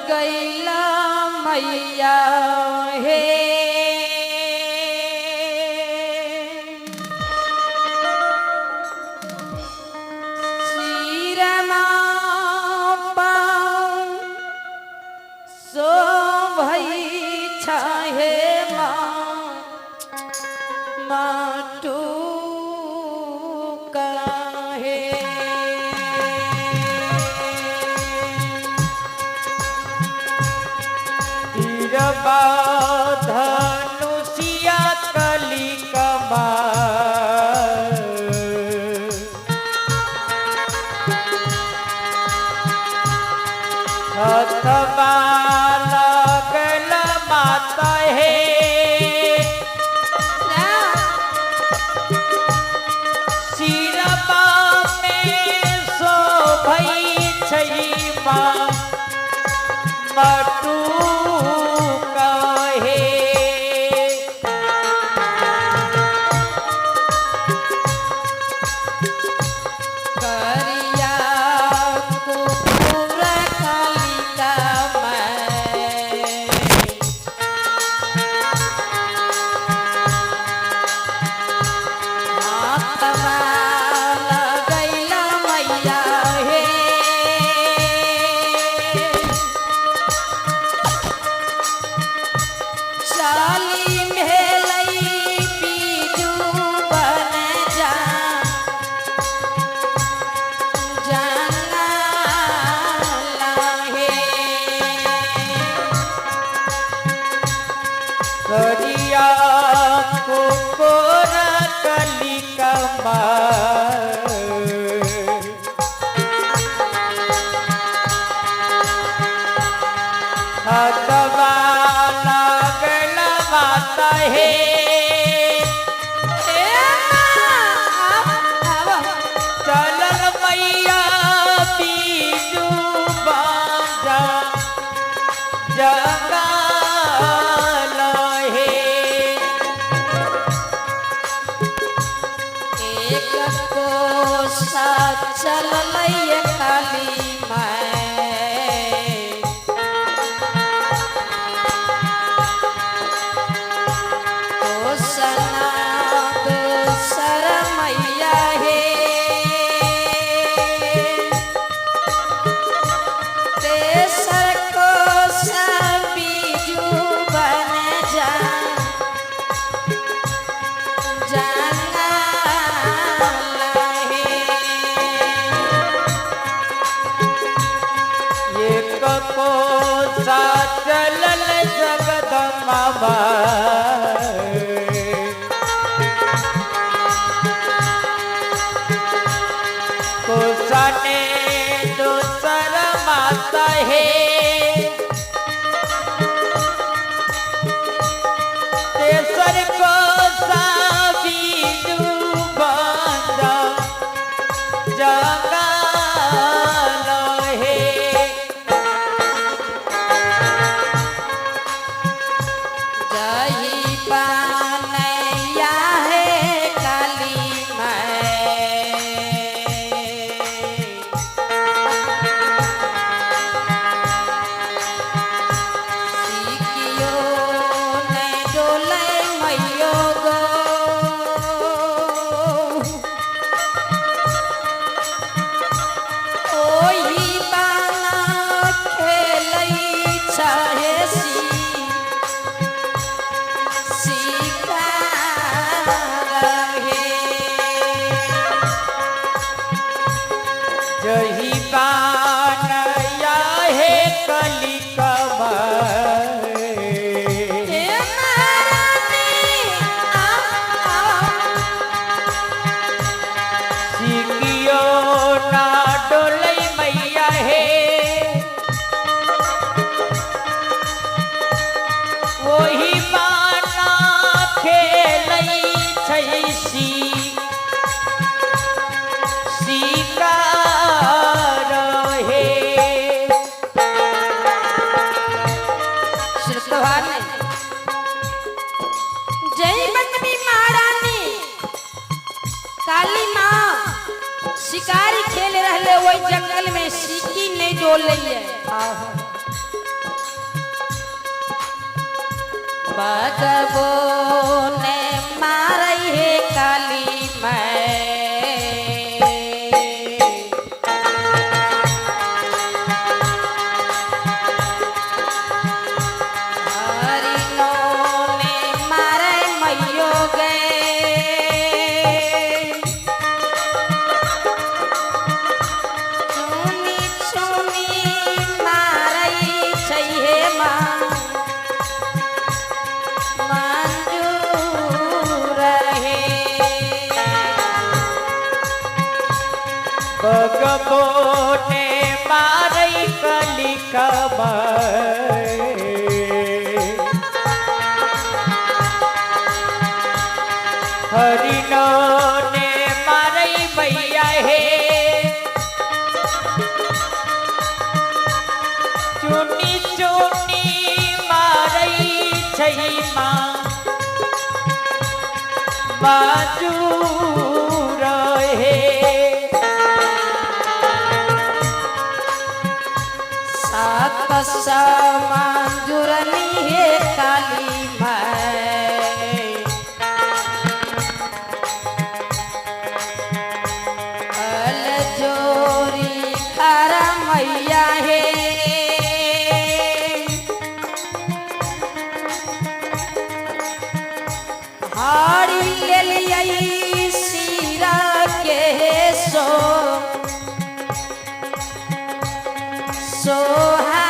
गैला मैया हे सिरमा पाँव सो भई छाहे माटू काहे धनुषिया कली कमार हथवा लगल माता हे सिरबा में शोभई छई माँ मटू करिया कोकोर कली कमार हथवा लगल माता हे चलल मैया बीजू बांधा जगा चल काली माई तो सना दूसर मैया हे तेसर को बीजू बन जा को चलल जगदम्बा को सने दूसर माता हे तेसर को बीजू बांधा जगा जही बानया है कली कमार सिकियो ना डोलई मैया हे वही बाना खेलई छैसी जय बंदनी महारानी काली माँ शिकारी खेल रहले वही जंगल में सीकी नहीं डोल रही है बगबो ने मारई है काली मैं हरिनो ने मारे मैयो गए चुनी चुनी मारई चाहिए माँ मंजूर है बगबो ने मारई कली कबाई हरिनो ने मारई मैया हे चुनी चुनी मारई छई माँ मंजूर है सात मंजूरनी है काली मैं अल जोरी खरा मैया है हाड़ी ले लिया सीरा के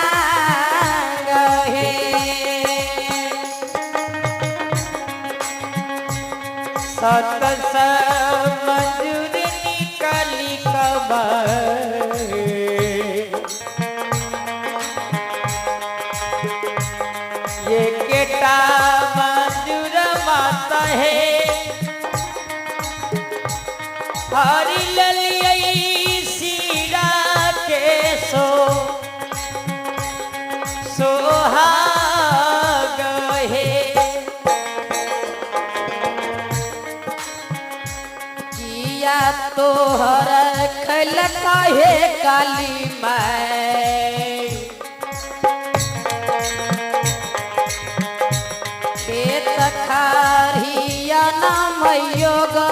सोहाग है सत मंजूर निकली कबाई ये केटा मंजूर माता है हरी ललियई सीरा के सोहाग है जिया तोहर खलका है काली मैं खेत खारिया ना मैयो गो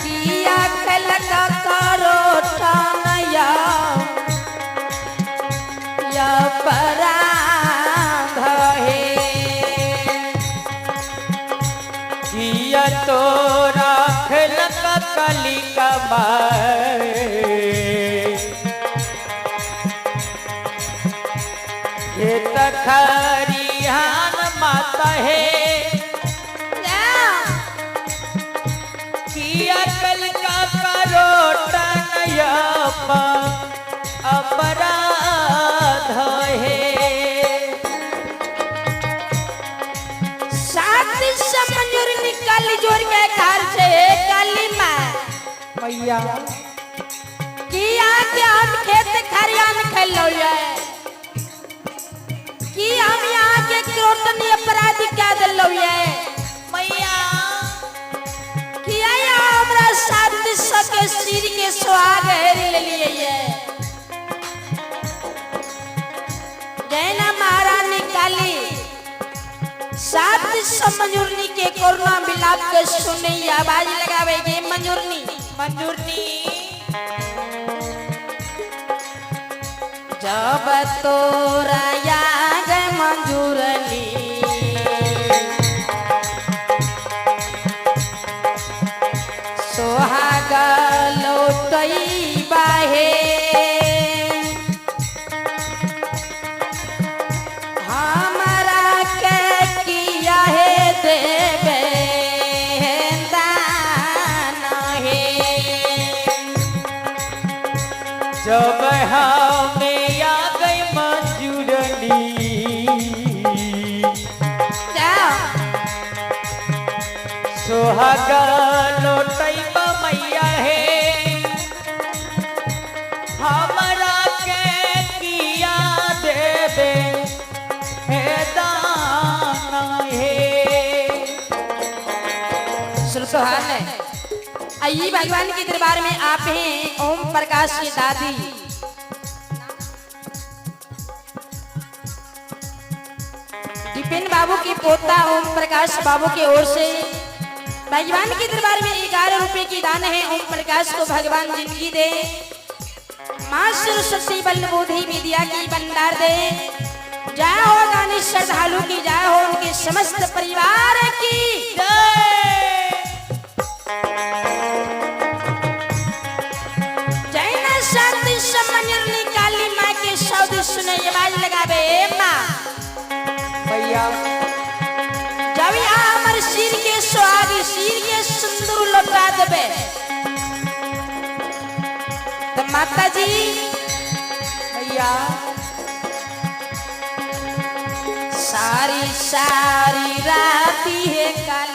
किया खलका करो ठानया या पराध है जिया तो राखल कली कबाई ये तखरियान माता है किया कल का करोटन अपराध है सात समझुर निकाल जोर के घर से काली माँ मैया किया के हम खेत खरियान खेलो है कि हम यहाँ के क्रोटनी अपराधी क्या दिलो है मैया किया यहाँ हमरा साथ सके सिर के सुहाग हेरी ले लिए है जैना महारानी काली सात समझुरनी के कोरोना मिलाप के सुने आवाज लगावेगी मंजूरनी मंजूरनी जब तोरा याद मंजूरनी सोहाग लौटई बाहे हमारा के किया है देवे दान है जब हमें आ गई मंजूरनी सोहाग लौटई मैया है हमरा के किया देवे हे दान है सुल्तान है आइए भगवान के दरबार में आप हैं ओम प्रकाश की दादी विपिन बाबू की पोता ओम प्रकाश बाबू की ओर से भगवान के दरबार में 11 रुपए की दान है। ओम प्रकाश को भगवान जिंदगी दे, माँ सरस्वती बल्लभोधी विद्या की भंडार दे। जय हो गानी श्रद्धालु की, जय हो उनके समस्त परिवार की जय। न शांति समझनी काली माँ के शब्द सुने आवाज लगावे माँ भैया जब यहाँ हमारे सिर के सुहाग सिर के सुंदर लौटा देवे तो माता जी भैया सारी सारी रात है काल